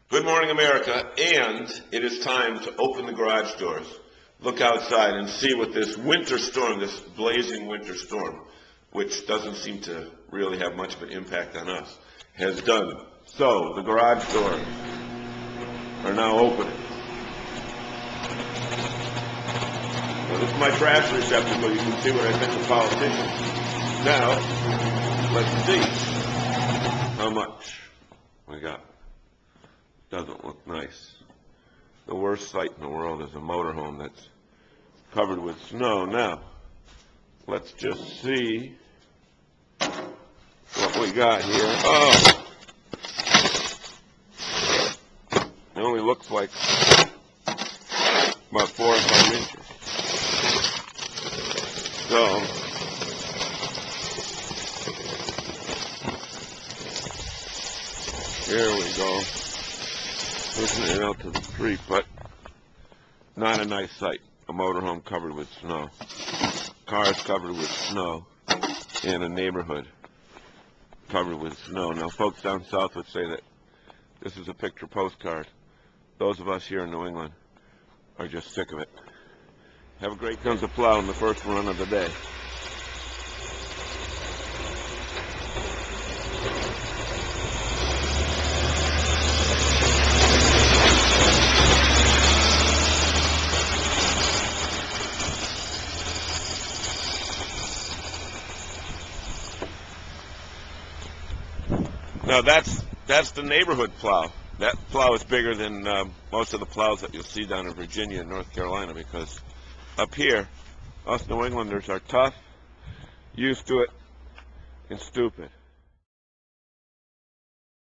Good morning, America, and it is time to open the garage doors, look outside, and see what this winter storm, this blazing winter storm, which doesn't seem to really have much of an impact on us, has done. So, the garage doors are now opening. Now, this is my trash receptacle. You can see what I think of politicians. Now, let's see how much we got. Doesn't look nice. The worst sight in the world is a motorhome that's covered with snow. Now, let's just see what we got here. Oh! It only looks like about 4 or 5 inches. So, here we go. Pushing it out to the street, but not a nice sight. A motorhome covered with snow. Cars covered with snow in a neighborhood covered with snow. Now, folks down south would say that this is a picture postcard. Those of us here in New England are just sick of it. Have a great comes to Plow in the first run of the day. Now that's the neighborhood plow. That plow is bigger than most of the plows that you'll see down in Virginia and North Carolina, because up here, us New Englanders are tough, used to it, and stupid.